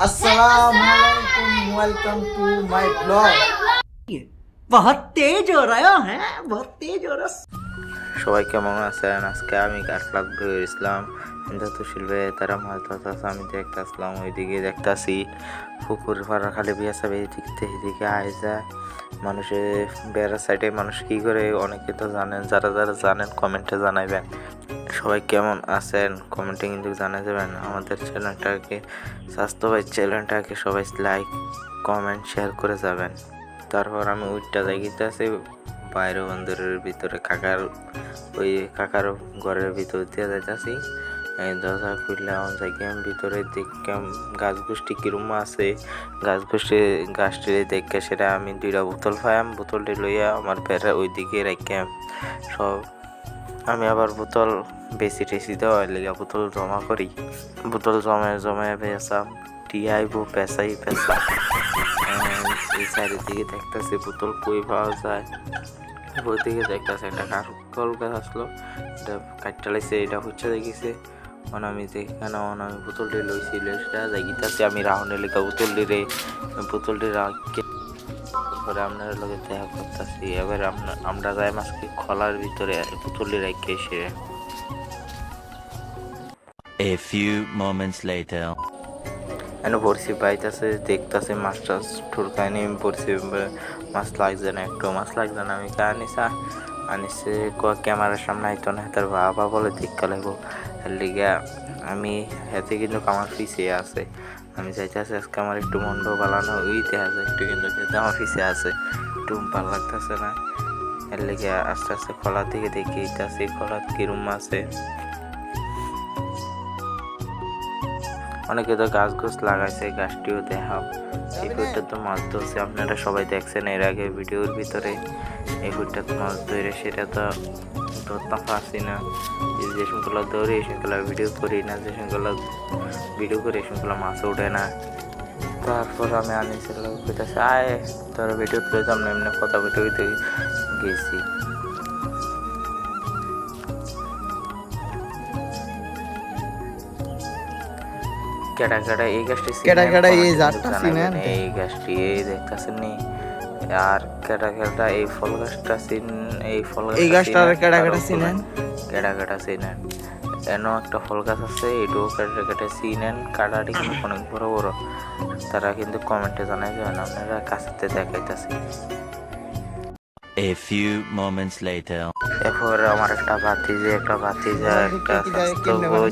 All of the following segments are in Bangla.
अस्सलामुअलैकुम, वेलकम टू माय ब्लॉग। बहुत तेज हो रहा है, बहुत तेज हो रहा। সবাই কেমন আছেন? আজকে আমি কাঠলাক ভেবে ইসলাম তুশিল ভাই তারা মাছ ধরতেছে, আমি দেখতে আসলাম। ওইদিকে দেখতেছি পুকুর পাড়া খালি বিয়াসা দেখতে, এদিকে আইসা মানুষের বেড়ার সাইডে মানুষ কী করে অনেকে তো জানেন, যারা যারা জানেন কমেন্টে জানাবেন। সবাই কেমন আছেন কমেন্টে কিন্তু জানা যাবেন। আমাদের চ্যানেলটাকে স্বাস্থ্য ভাই চ্যানেলটাকে সবাই লাইক কমেন্ট শেয়ার করে যাবেন। তারপর আমি ওইটা দেখিতে আছি বাইরে বন্দরের ভিতরে কাকার ঘরের ভিতর দিয়ে যাইতেছি। এই দরজা খুললে আমার যাইকে ভিতরে দেখলাম গাছ গোষ্ঠী কিরম আছে, গাছটি দেখে সেটা আমি 2টা বোতল পাইম। বোতলটি লইয়া আমার বেড়া ওইদিকে রাখাম সব। আমি আবার বোতল বেশি টেসি দেওয়ার লেগে বোতল জমা করি, বোতল জমায় পেঁচাম টিয়াইবো পেঁচাই এই সাইডের দিকে দেখতেছি বোতল কই পাওয়া যায়। ওইদিকে দেখতেছে একটা নারকল গাছ আসলো, এটা কাটটা লাইছে, এটা হচ্ছে দেখিছে। আমি যেখানে আমি বোতলটি লইছি সেটা দেখিতেছি আমি রাহনের লেখা বোতলটি রাখকে তারপরে আপনার লোকে দেখা করতেছি। এবার আমরা যাই মাছকে খোলার ভিতরে বোতলটি রেখে এসে। A few moments later. পড়ছি বাইতেছে দেখতেছে মাছটা ঠুরকায়নি, আমি পড়ছি মাছ লাগছে না, একটু মাছ লাগছে না। আমি আনিছে ক্যামেরার সামনে আইতো না, তার বাবা বলে দেখা লাগবো এর লিগে আমি হাতে কিন্তু আমার পিছিয়ে আছে। আমি চাইতেছি আজকে আমার একটু মন্ড বালানো ওই দেখা যায় একটু, কিন্তু আমার পিছিয়ে আছে একটু ভালো লাগতেছে না। এর লিগে আস্তে আস্তে খোলার দিকে দেখি আসি খোলার কিরম আছে। অনেকে তো গাছ লাগাইছে, গাছটিও দেখাও। এই ফুটটা তো মাছ ধরছে, আপনারা সবাই দেখছেন এর আগে ভিডিওর ভিতরে। এই ফুটটা তো মাছ ধরে সেটা তো ধরতাম পারছি না। যে সময়গুলো ধরি এই সময়গুলো ভিডিও করি না, যে সময়গুলো ভিডিও করি এই সময়গুলো মাছ ওঠে না। তারপর আমি আনিছিলাম আয় তোরা ভিডিও তুলে যাম না, এমনি কথা ভিডিওতে গেছি। কেডা এই গাছটি এই জাতটা চিনেন? এই গাছটি এই দেখতেছেন নি? আর কেডা এই ফল গাছটা এই গাছটা কেডা চিনেন? কেডা চিনেন? এনো একটা ফল গাছ আছে, এটাও কেডা চিনেন? কাটাটি কিন্তু অনেক বড় বড়। তারা কিন্তু কমেন্টে জানাই যাবেন, আপনারা কাছেতে দেখাইতেছি। A few moments later. এরপর আমার একটা ভাতিজা একটা স্বাস্থ্য বোন,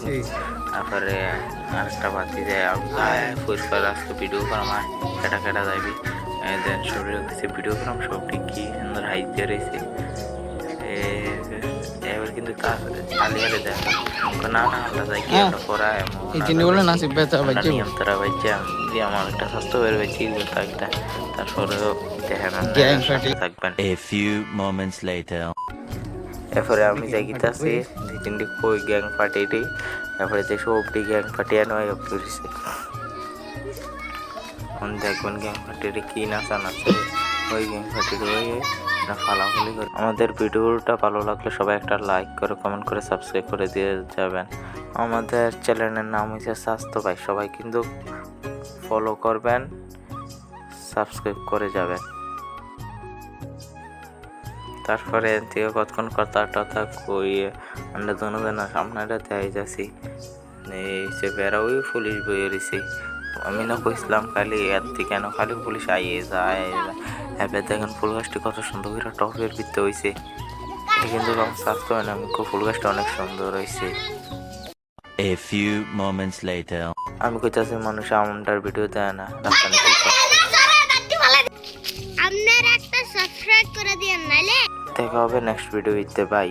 তারপরে আরেকটা ভাতিজা পরিষ্কার আজকে ভিডিও করাম কেটা যাবি দেন শরীরে কাছে ভিডিও করাম সবটি কি সুন্দর হাইট দিয়ে রয়েছে। এবার কিন্তু আলিয়ারে দেখা না আমরা যাই কি একটা করা নিয়ন্ত্রা বাইচা দিয়ে আমার একটা স্বাস্থ্য বের হয়েছি একটা। তারপরেও দেখেন থাকবেন। A few moments later. এরপরে আমি যাইতেছি 2-3টি কই গ্যাং পার্টিটি, তারপরে যে সবটি গ্যাং পার্টি নয় করেছে। দেখবেন গ্যাং পার্টিটি কি নাচান আছে, ওই গ্যাং পার্টির না ফালাফালি করে। আমাদের ভিডিওটা ভালো লাগলে সবাই একটা লাইক করে কমেন্ট করে সাবস্ক্রাইব করে দিয়ে যাবেন। আমাদের চ্যানেলের নাম হচ্ছে স্বাস্থ্য ভাই, সবাই কিন্তু ফলো করবেন, সাবস্ক্রাইব করে যাবেন। তারপরে থেকে কতক্ষণ কথা কইয়ে আমরা দুজনে সামনেটা দেখাই যাচ্ছি। এই সে বেড়া ওই পুলিশ বইয়ে রয়েছে। আমি না কইছিলাম খালি এর থেকে কেন খালি পুলিশ আইয়ে যায়। এবার দেখেন ফুল গাছটি কত সুন্দর করে টপের ভিতরে হয়েছে। এটা কিন্তু আমার স্বাস্থ্য হয় না, আমি ফুল গাছটা অনেক সুন্দর হয়েছে। A few moments later. আমি কইতাছি মানুষ আমটার ভিডিও দেয় না, আপনারা একটা সাবস্ক্রাইব করে দিয়েন নাইলে দেখা হবে নেক্সট ভিডিওতে। বাই।